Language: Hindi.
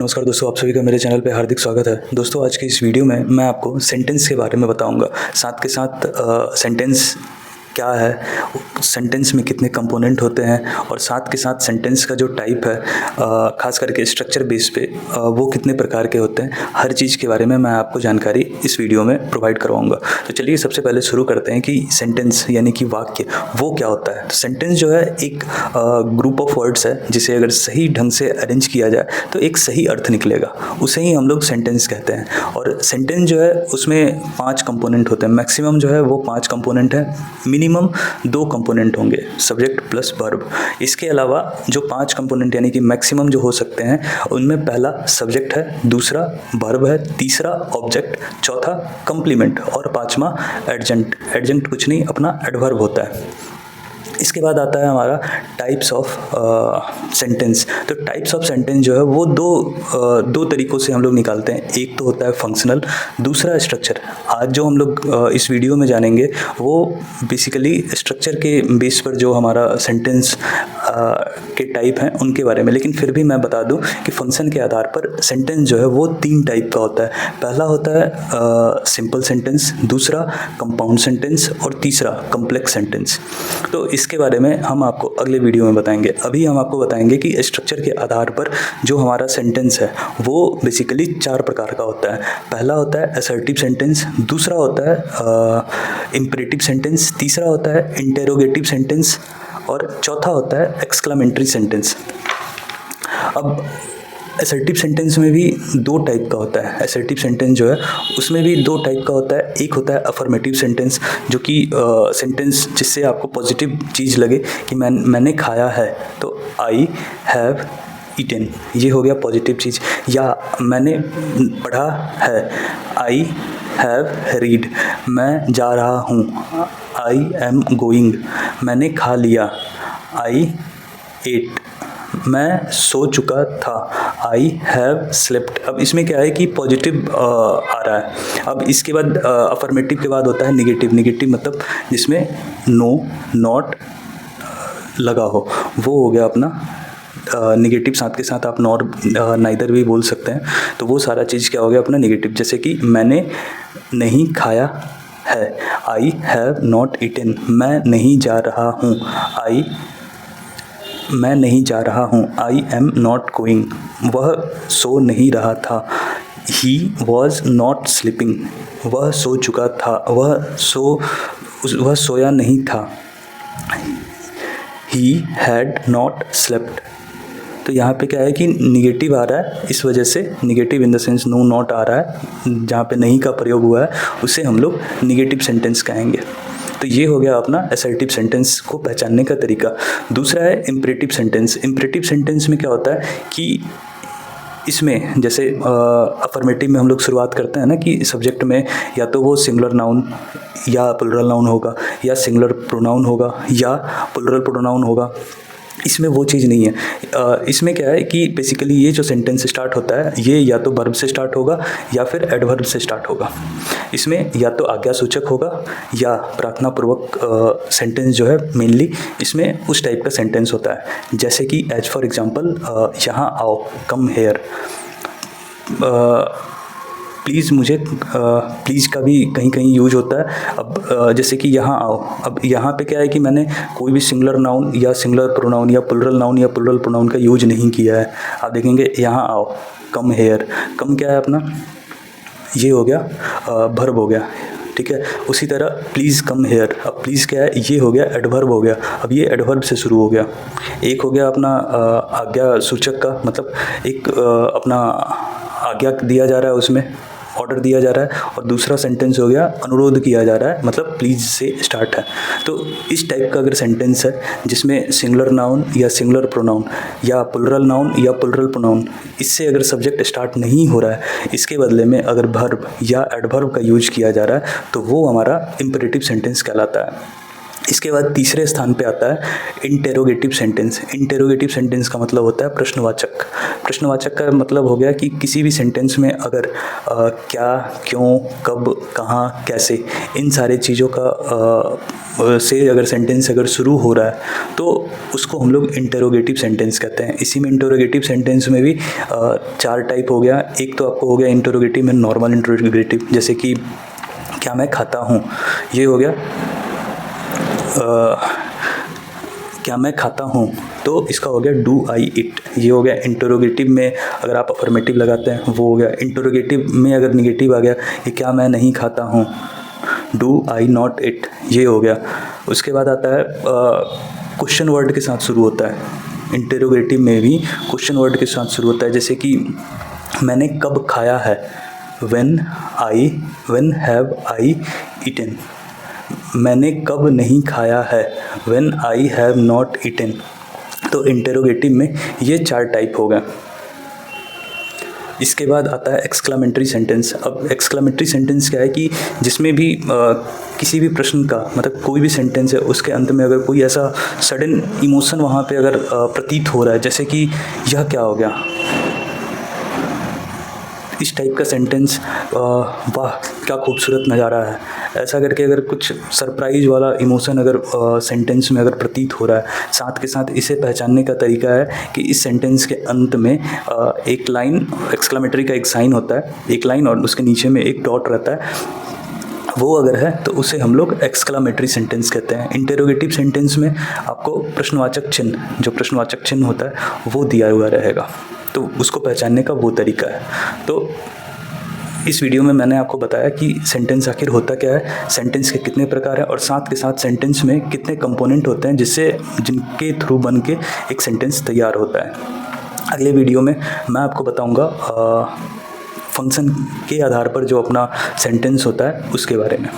नमस्कार दोस्तों, आप सभी का मेरे चैनल पे हार्दिक स्वागत है। दोस्तों, आज की इस वीडियो में मैं आपको सेंटेंस के बारे में बताऊंगा। साथ के साथ सेंटेंस क्या है, सेंटेंस में कितने कंपोनेंट होते हैं और साथ के साथ सेंटेंस का जो टाइप है, खास करके स्ट्रक्चर बेस पे वो कितने प्रकार के होते हैं, हर चीज़ के बारे में मैं आपको जानकारी इस वीडियो में प्रोवाइड करवाऊंगा। तो चलिए सबसे पहले शुरू करते हैं कि सेंटेंस यानी कि वाक्य वो क्या होता है। तो सेंटेंस जो है एक ग्रुप ऑफ वर्ड्स है जिसे अगर सही ढंग से अरेंज किया जाए तो एक सही अर्थ निकलेगा, उसे ही हम लोग सेंटेंस कहते हैं। और सेंटेंस जो है उसमें 5 कंपोनेंट होते हैं। मैक्सिमम जो है वो 5 कंपोनेंट है, मिनिमम 2 कंपोनेंट होंगे, सब्जेक्ट प्लस वर्ब। इसके अलावा जो 5 कंपोनेंट यानी कि मैक्सिमम जो हो सकते हैं उनमें पहला सब्जेक्ट है, दूसरा वर्ब है, तीसरा ऑब्जेक्ट, चौथा कंप्लीमेंट और पांचवा एडजेंट। एडजेंट कुछ नहीं, अपना एडवर्ब होता है। इसके बाद आता है हमारा टाइप्स ऑफ सेंटेंस। तो टाइप्स ऑफ सेंटेंस जो है वो दो तरीक़ों से हम लोग निकालते हैं। एक तो होता है फंक्शनल, दूसरा स्ट्रक्चर। आज जो हम लोग इस वीडियो में जानेंगे वो बेसिकली स्ट्रक्चर के बेस पर जो हमारा सेंटेंस के टाइप हैं उनके बारे में। लेकिन फिर भी मैं बता दूं कि फंक्शन के आधार पर सेंटेंस जो है वो 3 टाइप का होता है। पहला होता है सिंपल सेंटेंस, दूसरा कंपाउंड सेंटेंस और तीसरा कॉम्प्लेक्स सेंटेंस। तो इसके बारे में हम आपको अगले वीडियो में बताएंगे। अभी हम आपको बताएंगे कि स्ट्रक्चर के आधार पर जो हमारा सेंटेंस है वो बेसिकली 4 प्रकार का होता है। पहला होता है असर्टिव सेंटेंस, दूसरा होता है इंपरेटिव सेंटेंस, तीसरा होता है इंटेरोगेटिव सेंटेंस और चौथा होता है एक्सक्लेमेटरी सेंटेंस। अब असर्टिव सेंटेंस में भी 2 टाइप का होता है। असर्टिव सेंटेंस जो है उसमें भी 2 टाइप का होता है। एक होता है अफर्मेटिव सेंटेंस, जो कि सेंटेंस जिससे आपको पॉजिटिव चीज़ लगे कि मैंने खाया है, तो आई हैव ईटन, ये हो गया पॉजिटिव चीज़। या मैंने पढ़ा है, आई हैव रीड। मैं जा रहा हूँ, आई एम गोइंग। मैंने खा लिया, आई एट। मैं सो चुका था, आई हैव स्लेप्ट। अब इसमें क्या है कि पॉजिटिव आ रहा है। अब इसके बाद अफर्मेटिव के बाद होता है निगेटिव। निगेटिव मतलब जिसमें नो, नॉट लगा हो, वो हो गया अपना निगेटिव। साथ के साथ आप नॉर, नाइदर भी बोल सकते हैं। तो वो सारा चीज़ क्या हो गया अपना निगेटिव। जैसे कि मैंने नहीं खाया है, आई हैव नॉट ईटन। मैं नहीं जा रहा हूँ, मैं नहीं जा रहा हूँ, आई एम नॉट गोइंग। वह सो नहीं रहा था, ही वॉज नॉट स्लीपिंग। वह सो चुका था, वह सोया नहीं था, ही हैड नॉट स्लेप्ट। तो यहाँ पे क्या है कि निगेटिव आ रहा है, इस वजह से negative in the sense no not आ रहा है, जहाँ पे नहीं का प्रयोग हुआ है उसे हम लोग निगेटिव सेंटेंस कहेंगे। तो ये हो गया अपना असर्टिव सेंटेंस को पहचानने का तरीका। दूसरा है इम्परेटिव सेंटेंस। इम्परेटिव सेंटेंस में क्या होता है कि इसमें जैसे अफर्मेटिव में हम लोग शुरुआत करते हैं ना कि सब्जेक्ट में या तो वो सिंगुलर नाउन या प्लुरल नाउन होगा, या सिंगुलर प्रोनाउन होगा, या प्लुरल प्रोनाउन होगा। इसमें वो चीज़ नहीं है। इसमें क्या है कि बेसिकली ये जो सेंटेंस स्टार्ट होता है ये या तो वर्ब से स्टार्ट होगा या फिर एडवर्ब से स्टार्ट होगा। इसमें या तो आज्ञासूचक होगा या प्रार्थनापूर्वक सेंटेंस जो है मेनली इसमें उस टाइप का सेंटेंस होता है। जैसे कि एज फॉर एग्जांपल यहाँ आओ, कम हेयर। प्लीज़ मुझे प्लीज़ का भी कहीं कहीं यूज होता है। अब जैसे कि यहाँ आओ, अब यहाँ पे क्या है कि मैंने कोई भी सिंगुलर नाउन या सिंगुलर प्रोनाउन या प्लुरल नाउन या प्लुरल प्रोनाउन का यूज नहीं किया है। आप देखेंगे यहाँ आओ, कम हेयर। कम क्या है अपना, ये हो गया वर्ब हो गया, ठीक है। उसी तरह प्लीज़ कम हेयर, अब प्लीज़ क्या है, ये हो गया एडवर्ब हो गया। अब ये एडवर्ब से शुरू हो गया। एक हो गया अपना आज्ञा सूचक का, मतलब एक अपना आज्ञा दिया जा रहा है, उसमें ऑर्डर दिया जा रहा है। और दूसरा सेंटेंस हो गया अनुरोध किया जा रहा है, मतलब प्लीज़ से स्टार्ट है। तो इस टाइप का अगर सेंटेंस है जिसमें सिंगुलर नाउन या सिंगुलर प्रोनाउन या प्लुरल नाउन या प्लुरल प्रोनाउन, इससे अगर सब्जेक्ट स्टार्ट नहीं हो रहा है, इसके बदले में अगर वर्ब या एडवर्ब का यूज किया जा रहा है, तो वो हमारा इंपरेटिव सेंटेंस कहलाता है। इसके बाद तीसरे स्थान पे आता है इंटेरोगेटिव सेंटेंस। इंटेरोगेटिव सेंटेंस का मतलब होता है प्रश्नवाचक। प्रश्नवाचक का मतलब हो गया कि किसी भी सेंटेंस में अगर क्या, क्यों, कब, कहाँ, कैसे, इन सारे चीज़ों का से अगर सेंटेंस अगर शुरू हो रहा है तो उसको हम लोग इंटेरोगेटिव सेंटेंस कहते हैं। इसी में इंटेरोगेटिव सेंटेंस में भी 4 टाइप हो गया। एक तो आपको हो गया इंटेरोगेटिव में नॉर्मल इंटेरोगेटिव, जैसे कि क्या मैं खाता हूँ, ये हो गया क्या मैं खाता हूँ, तो इसका हो गया डू आई इट, ये हो गया। इंटरोगेटिव में अगर आप अफर्मेटिव लगाते हैं वो हो गया। इंटरोगेटिव में अगर निगेटिव आ गया कि क्या मैं नहीं खाता हूँ, डू आई नॉट इट, ये हो गया। उसके बाद आता है क्वेश्चन वर्ड के साथ शुरू होता है। इंटरोगेटिव में भी क्वेश्चन वर्ड के साथ शुरू होता है, जैसे कि मैंने कब खाया है, व्हेन हैव आई ईटन। मैंने कब नहीं खाया है, when I have not eaten. तो इंटेरोगेटिव में ये 4 टाइप हो गए। इसके बाद आता है एक्सक्लामेटरी सेंटेंस। अब एक्सक्लामेटरी सेंटेंस क्या है कि जिसमें भी किसी भी प्रश्न का मतलब कोई भी सेंटेंस है उसके अंत में अगर कोई ऐसा सडन इमोशन वहाँ पे अगर प्रतीत हो रहा है, जैसे कि यह क्या हो गया, इस टाइप का सेंटेंस, वाह क्या खूबसूरत नज़ारा है, ऐसा करके अगर कुछ सरप्राइज वाला इमोशन अगर सेंटेंस में अगर प्रतीत हो रहा है, साथ के साथ इसे पहचानने का तरीका है कि इस सेंटेंस के अंत में एक लाइन, एक्सक्लामेटरी का एक साइन होता है, एक लाइन और उसके नीचे में एक डॉट रहता है, वो अगर है तो उसे हम लोग एक्सक्लामेटरी सेंटेंस कहते हैं। इंटेरोगेटिव सेंटेंस में आपको प्रश्नवाचक चिन्ह, जो प्रश्नवाचक चिन्ह होता है वो दिया हुआ रहेगा, तो उसको पहचानने का वो तरीका है। तो इस वीडियो में मैंने आपको बताया कि सेंटेंस आखिर होता क्या है, सेंटेंस के कितने प्रकार हैं और साथ के साथ सेंटेंस में कितने कंपोनेंट होते हैं जिनके थ्रू बन के एक सेंटेंस तैयार होता है। अगले वीडियो में मैं आपको बताऊंगा फंक्शन के आधार पर जो अपना सेंटेंस होता है उसके बारे में।